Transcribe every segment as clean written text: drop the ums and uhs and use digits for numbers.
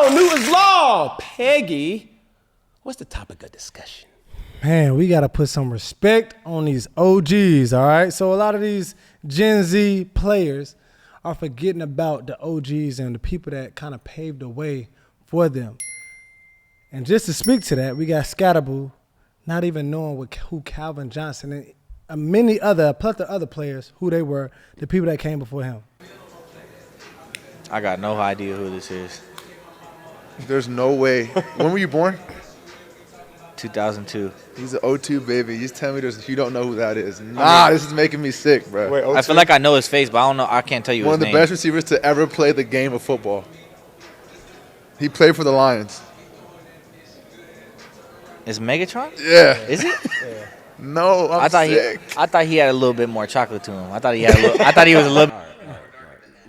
now, Newton's Law. Peggy, what's the topic of discussion? Man, we got to put some respect on these OGs, all right? So a lot of these Gen Z players are forgetting about the OGs and the people that kind of paved the way for them. And just to speak to that, we got Scatterboo not even knowing who Calvin Johnson and many other, plus the other players, who they were, the people that came before him. I got no idea who this is. There's no way. When were you born? 2002. He's an 02 baby. You just tell me you don't know who that is. Nah, this is making me sick, bro. Wait, I feel like I know his face, but I don't know. I can't tell you One his of the name. best receivers to ever play the game of football. He played for the Lions. Is Megatron? Yeah. Is it? No, I'm sick. I thought he had a little bit more chocolate to him. I thought he was a little.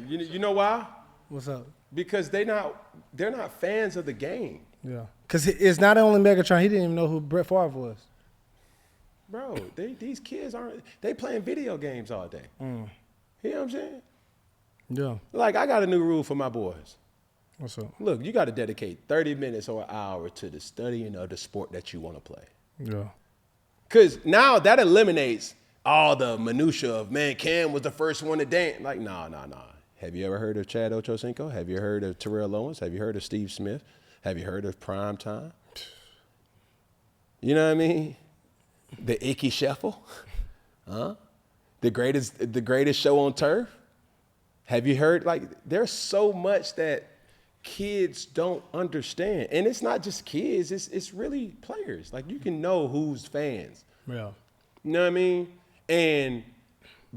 You know why? What's up? Because they're not fans of the game. Yeah. Because it's not only Megatron. He didn't even know who Brett Favre was. Bro, these kids they playing video games all day. You know what I'm saying? Yeah. Like, I got a new rule for my boys. What's up? Look, you got to dedicate 30 minutes or an hour to the studying of the sport that you want to play. Yeah. Because now that eliminates all the minutia of, man, Cam was the first one to dance. Like, nah. Have you ever heard of Chad Ochocinco? Have you heard of Terrell Owens? Have you heard of Steve Smith? Have you heard of Prime Time? You know what I mean? The Icky Shuffle? Huh? The greatest show on turf? Have you heard? Like, there's so much that kids don't understand. And it's not just kids, it's really players. Like, you can know who's fans. Yeah. You know what I mean? And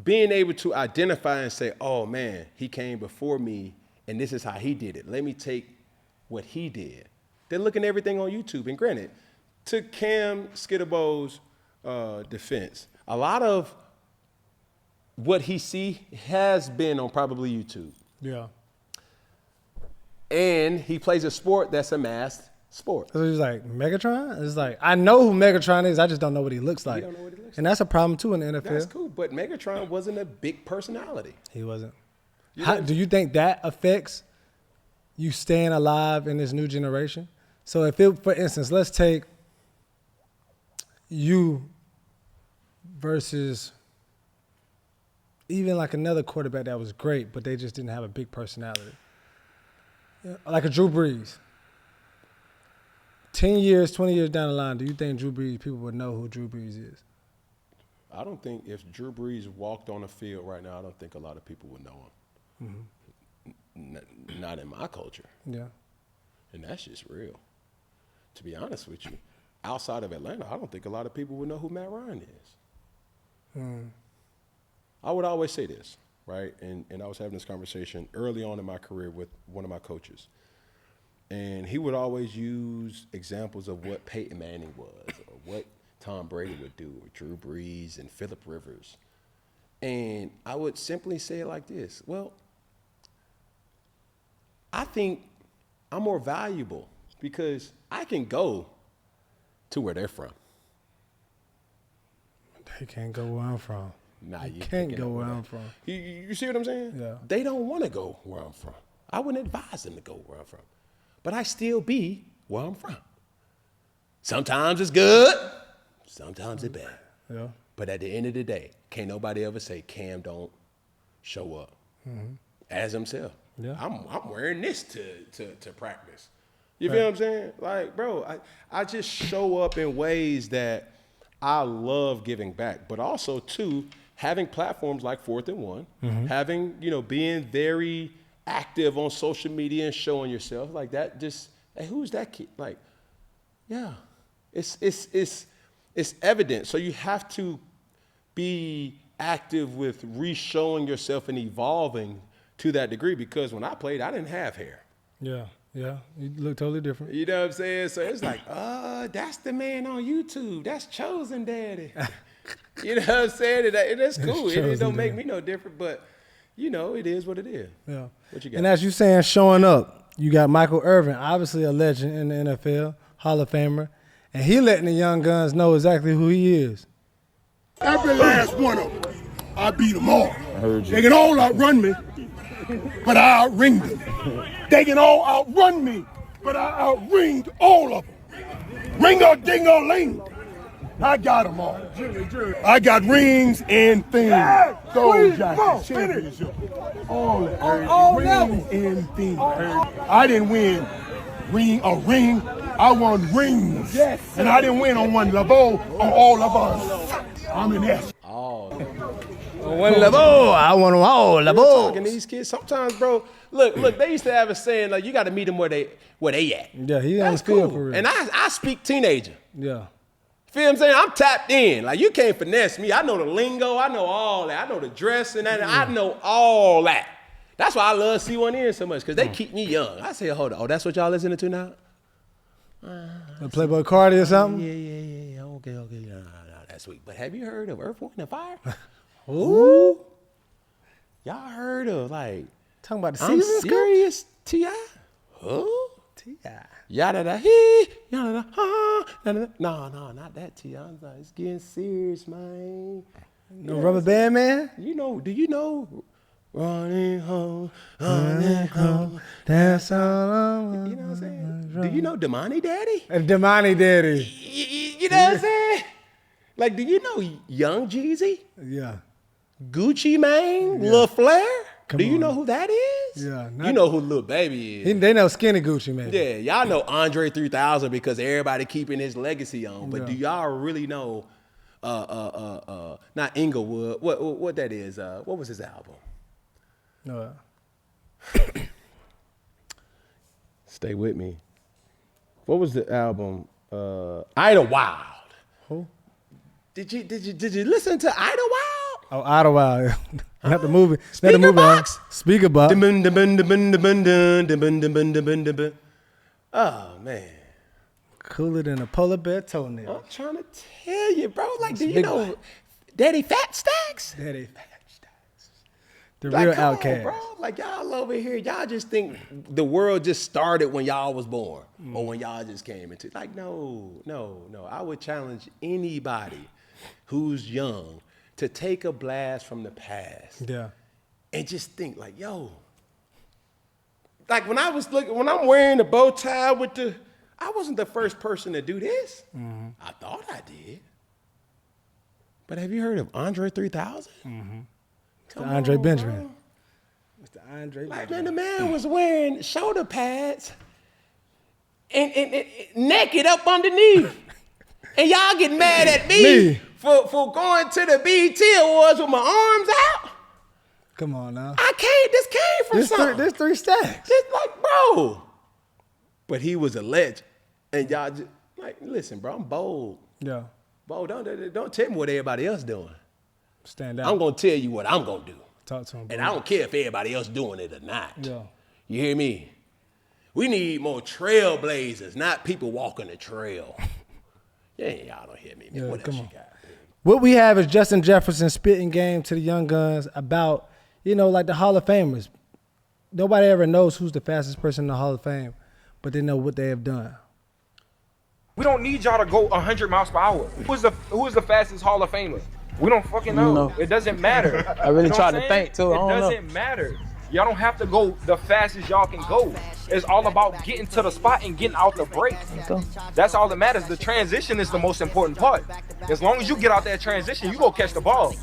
being able to identify and say, oh man, he came before me and this is how he did it. Let me take what he did. They're looking at everything on YouTube. And granted, to Cam Skitterbo's defense, a lot of what he see has been on probably YouTube. Yeah. And he plays a sport that's a masked sport. So he's like, Megatron? It's like, I know who Megatron is. I just don't know what he looks like. You don't know what he looks and that's a problem, too, in the NFL. That's cool, but Megatron wasn't a big personality. He wasn't. You know, Do you think that affects you staying alive in this new generation? So if it, for instance, let's take you versus even like another quarterback that was great, but they just didn't have a big personality. Like a Drew Brees. 10 years, 20 years down the line, do you think Drew Brees, people would know who Drew Brees is? I don't think if Drew Brees walked on the field right now, I don't think a lot of people would know him. Mm-hmm. Not in my culture. Yeah. And that's just real. To be honest with you, outside of Atlanta, I don't think a lot of people would know who Matt Ryan is. I would always say this, right? And I was having this conversation early on in my career with one of my coaches. And he would always use examples of what Peyton Manning was or what Tom Brady would do or Drew Brees and Phillip Rivers. And I would simply say it like this. Well, I think I'm more valuable because I can go to where they're from. They can't go where I'm from. Nah, you can't go where I'm from. You see what I'm saying? Yeah. They don't want to go where I'm from. I wouldn't advise them to go where I'm from. But I still be where I'm from. Sometimes it's good, sometimes it's bad. Yeah. But at the end of the day, can't nobody ever say Cam don't show up as himself. Yeah. I'm wearing this to practice. You feel what I'm saying? Like, bro, I just show up in ways that I love giving back, but also too having platforms like 4th and 1, having, being very active on social media and showing yourself like that. Just, hey, who's that kid? Like, yeah, it's evident. So you have to be active with re-showing yourself and evolving to that degree, because when I played, I didn't have hair. Yeah. Yeah. You look totally different. You know what I'm saying? So it's like, that's the man on YouTube. That's Chosen Daddy. You know what I'm saying? And that's cool. It don't make me no different, but, it is what it is. Yeah. What you got? And as you saying, showing up, you got Michael Irvin, obviously a legend in the NFL, Hall of Famer, and he letting the young guns know exactly who he is. Every last one of them, I beat them all. I heard you. They can all outrun me, but I outring them. They can all outrun me, but I out-ringed all of them. Ring-a-ding-a-ling. I got them all. I got rings and things. Gold jackets, championship. All that. Rings and things. I didn't win a ring. I won rings. Yes. And I didn't win on one level on all of us. I'm an S. One level. I want them all level. Talking to these kids sometimes, bro. Look. They used to have a saying like, "You got to meet them where they at." Yeah, he on That's the field cool. for real. And I speak teenager. Yeah. Feel what I'm saying? I'm tapped in. Like, you can't finesse me. I know the lingo. I know all that. I know the dress and that. I know all that. That's why I love C1N so much, because they keep me young. I say, hold on. Oh, that's what y'all listening to now? The Playboy Cardi or something? Yeah. Okay. No, that's sweet. But have you heard of Earth, Wind, and Fire? Ooh. Y'all heard of, like, Talking about the I'm seasons, serious, T.I.? Huh? T.I. Yada da hee, yada da ha, yada da. No, not that T.I. I'm like, it's getting serious, man. No Rubber Band Man? Do you know? Running home, That's all I want. You know what I'm saying? Do you know Damani Daddy? Damani Daddy. You know what I'm saying? Like, do you know Young Jeezy? Yeah. Gucci Mane? Lil Flair? Do you on. know who that is? Yeah. You know who Lil Baby is. They know Skinny Gucci, man. Yeah, y'all know Andre 3000 because everybody keeping his legacy on. But do y'all really know not Inglewood, what that is? What was his album? No. Stay with me. What was the album? Idlewild. Who? Did you listen to Idlewild? Oh, Idlewild. Not the movie. Speaker Not the movie. Box? Speaker Box. Oh, man. Cooler than a polar bear toenail. I'm trying to tell you, bro. Like, do you know Daddy Fat Stacks? Daddy Fat Stacks. The Like, real come on, outcast. bro. Like, y'all over here, y'all just think the world just started when y'all was born or when y'all just came into. Like, no. I would challenge anybody who's young to take a blast from the past. Yeah. And just think like, yo. Like when I'm wearing the bow tie I wasn't the first person to do this. Mm-hmm. I thought I did. But have you heard of Andre 3000? Mm-hmm. Andre Benjamin. Mr. Andre Like, Benjamin. man, the man was wearing shoulder pads and naked up underneath. And y'all get mad at me. For going to the BET Awards with my arms out. Come on now. This came from something. There's 3 stacks. Just like, bro. But he was a legend. And y'all just, like, listen, bro, I'm bold. Yeah. Bold, don't tell me what everybody else doing. Stand out. I'm going to tell you what I'm going to do. Talk to him, bro. And I don't care if everybody else doing it or not. Yeah. You hear me? We need more trailblazers, not people walking the trail. Y'all don't hear me, man. Yeah, What come else on. you got? What we have is Justin Jefferson spitting game to the young guns about, like the Hall of Famers. Nobody ever knows who's the fastest person in the Hall of Fame, but they know what they have done. We don't need y'all to go 100 miles per hour. Who is the fastest Hall of Famer? We don't fucking know. It doesn't matter. I really tried to what I'm think, too. saying? I don't know. It doesn't matter. Y'all don't have to go the fastest y'all can go. It's all about getting to the spot and getting out the break. That's all that matters. The transition is the most important part. As long as you get out that transition, you go catch the ball.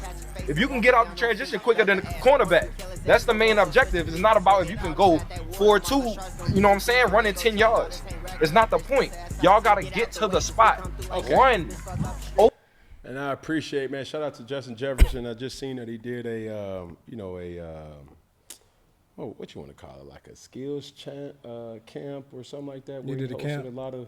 If you can get out the transition quicker than the cornerback, that's the main objective. It's not about if you can go 4-2, you know what I'm saying, running 10 yards. It's not the point. Y'all got to get to the spot. Run. And I appreciate, man, shout out to Justin Jefferson. I just seen that he did what you want to call it, like a skills camp or something like that, where he did a hosted camp? a lot of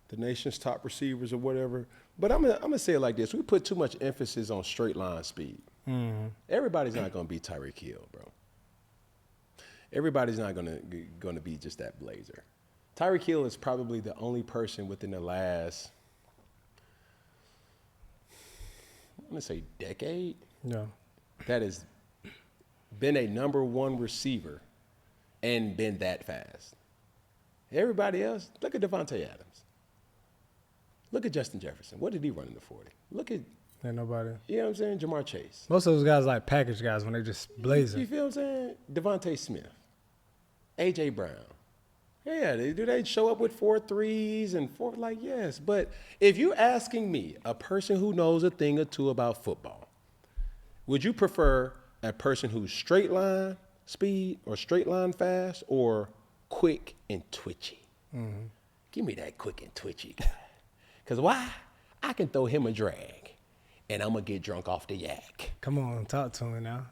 the nation's top receivers or whatever. But I'm gonna say it like this: we put too much emphasis on straight line speed. Mm-hmm. Everybody's not gonna be Tyreek Hill, bro. Everybody's not gonna be just that blazer. Tyreek Hill is probably the only person within the last, I'm gonna say, decade. Yeah. That has been a number one receiver and been that fast. Everybody else, look at Devontae Adams. Look at Justin Jefferson. What did he run in the 40? Look at, Ain't nobody. you know what I'm saying, Jamar Chase. Most of those guys like package guys when they just blazing. You feel what I'm saying? Devontae Smith. A.J. Brown. Yeah, they show up with 4 threes and 4, like, yes. But if you're asking me, a person who knows a thing or two about football, would you prefer a person who's straight line speed or straight line fast or quick and twitchy? Give me that quick and twitchy guy. Because why? I can throw him a drag, and I'm going to get drunk off the yak. Come on, talk to me now.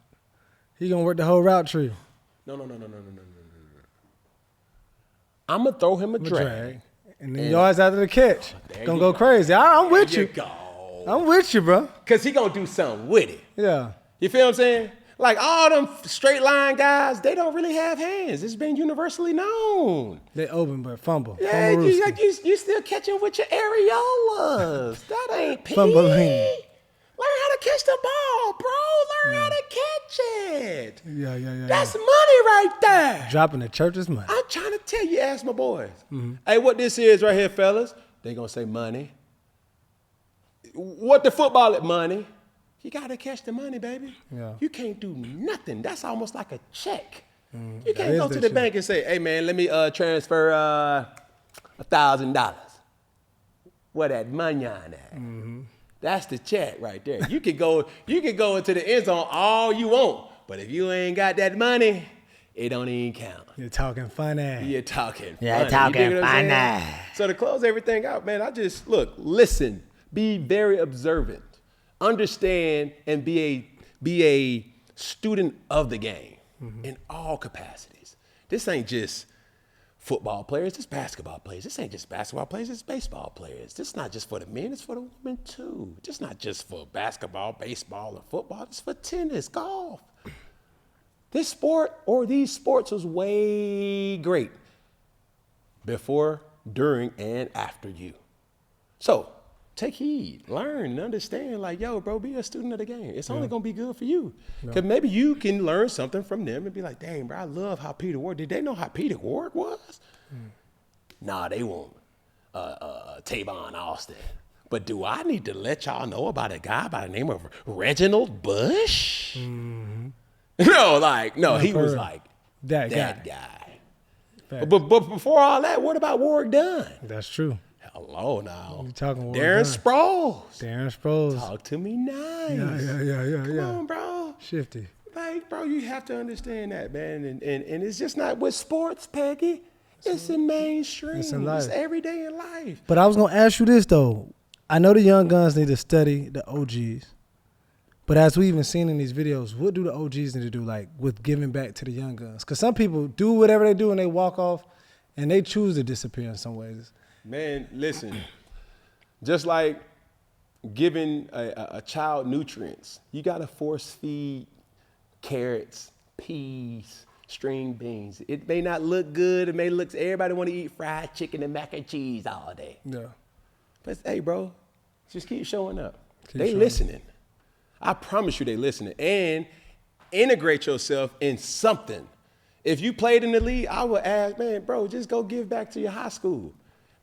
He going to work the whole route tree. No. I'm going to throw him a drag. And then yards after the catch. Gonna go crazy. I'm with you. Go. I'm with you, bro. Because he going to do something with it. Yeah. You feel what I'm saying? Like all them straight line guys, they don't really have hands. It's been universally known. They open but fumble. Yeah, Fumble you still catching with your areolas. That ain't P. Fumbling. Learn how to catch the ball, bro. Learn how to catch it. Yeah. That's money right there. Dropping the church's money. I'm trying to tell you, ask my boys. Hey, what this is right here, fellas? They gonna say money. What the football at money? You gotta catch the money, baby. Yeah. You can't do nothing. That's almost like a check. You can't is go the to the check. bank and say, "Hey, man, let me transfer $1,000." Where that money on at? That's the check right there. You could go into the end zone all you want, but if you ain't got that money, it don't even count. You're talking funny. You're talking funny. Yeah, You talking dig what I'm saying? funny. So to close everything out, man, I just listen, be very observant, understand, and be a student of the game in all capacities. This ain't just football players, this basketball players. This ain't just basketball players, it's baseball players. This is not just for the men, it's for the women too. This not just for basketball, baseball, or football. It's for tennis, golf. This sport or these sports was way great before, during, and after you. So take heed, learn, and understand, like, yo, bro, be a student of the game. It's only going to be good for you. Because maybe you can learn something from them and be like, dang, bro, I love how Peter Ward, did they know how Peter Ward was? Nah, they won't. Tavon Austin. But do I need to let y'all know about a guy by the name of Reginald Bush? No, he was real. like That guy. Fact. But before all that, what about Warwick Dunn? That's true. Hello now. You talking Warwick Darren Dunn. Sproles. Darren Sproles. Talk to me nice. Yeah. Come on, bro. Shifty. Like, bro, you have to understand that, man. And it's just not with sports, Peggy. It's in mainstream. It's in life. It's every day in life. But I was going to ask you this, though. I know the young guns need to study the OGs. But as we even seen in these videos, what do the OGs need to do, like, with giving back to the young guns? Because some people do whatever they do and they walk off, and they choose to disappear in some ways. Man, listen. Just like giving a child nutrients, you got to force feed carrots, peas, string beans. It may not look good. It may look, everybody want to eat fried chicken and mac and cheese all day. Yeah. But hey, bro, just keep showing up. Keep They showing listening. I promise you they listening. And integrate yourself in something. If you played in the league, I would ask, man, bro, just go give back to your high school.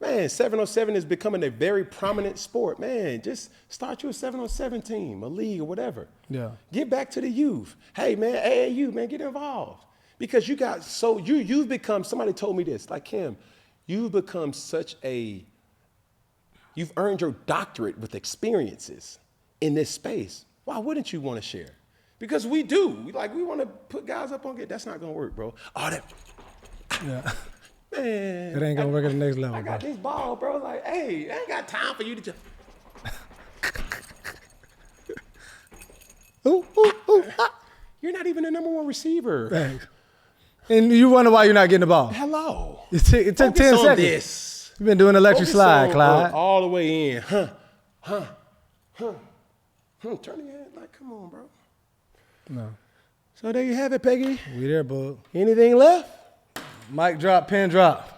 Man, 707 is becoming a very prominent sport. Man, just start you a 707 team, a league or whatever. Yeah. Give back to the youth. Hey, man, AAU, man, get involved. Because you've become, somebody told me this, like Kim, you've become you've earned your doctorate with experiences in this space. Why wouldn't you want to share? Because we do. We want to put guys up on it. That's not going to work, bro. Yeah. Man. It ain't going to work at the next level, I got bro. this ball, bro. Like, hey, I ain't got time for you to just. You're not even the number one receiver. Thanks. And you wonder why you're not getting the ball. Hello. It took 10 Focus on seconds. this. You've been doing electric Focus slide, on, Clyde. all the way in. Turn your head. Like, come on, bro. No. So there you have it, Peggy. We there, bud. Anything left? Mic drop, pen drop.